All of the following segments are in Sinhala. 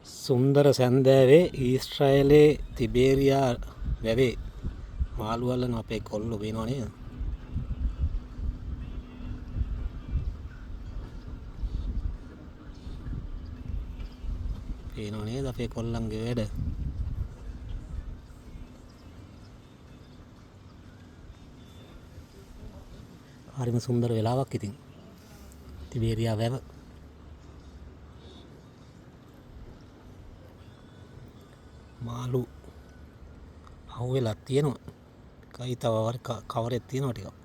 සුන්දර සැන්දෑවේ ඊස්ට්‍රයිලේ තිබේරියා වැවේ මාළුවල්ලන අපේ කොල්ලු වෙනවා නේද? පේනව නේද අපේ කොල්ලන්ගේ වැඩ? හරිම සුන්දර වෙලාවක් ඉතින් තිබේරියා වැව. මාළු අහුවෙලා තියෙනවා. කයි තව කවරෙත් තියෙනවා ටිකක්.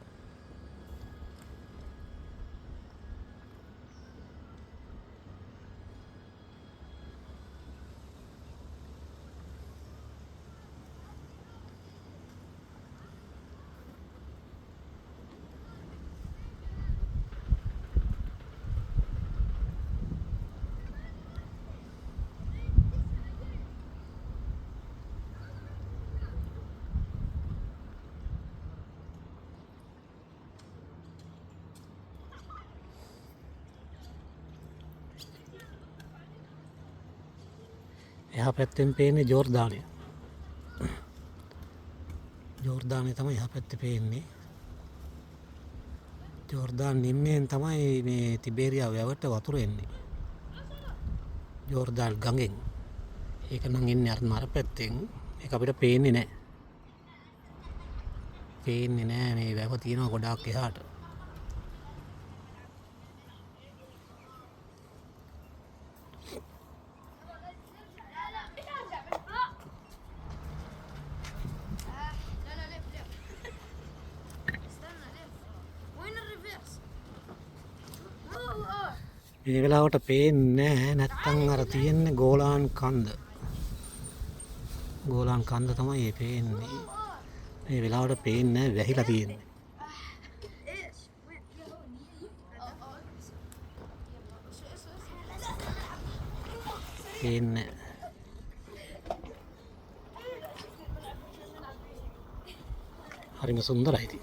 එහා පැත්තෙන් පේන්නේ ජෝර්දානය. ජෝර්දානය තමයි එහා පැත්තේ පේන්නේ. ජෝර්දාන් නිම්නයෙන් තමයි මේ තිබේරියා වැවට වතුර එන්නේ. ජෝර්දාන් ගඟෙන්. ඒක නම් එන්නේ අර පැත්තෙන්. ඒක අපිට පේන්නේ නැහැ. පේන්නේ නැහැ මේ වැව තියෙනවා ගොඩාක් එහාට. මේ වෙලාවට පේන්නේ නැහැ. නැත්තම් අර තියෙන්නේ ගෝලාන් කන්ද. ගෝලාන් කන්ද තමයි මේ පේන්නේ. මේ වෙලාවට පේන්නේ නැහැ, වැහිලා තියෙන්නේ. පේන්නේ හරිම සුන්දරයි ඉතින්.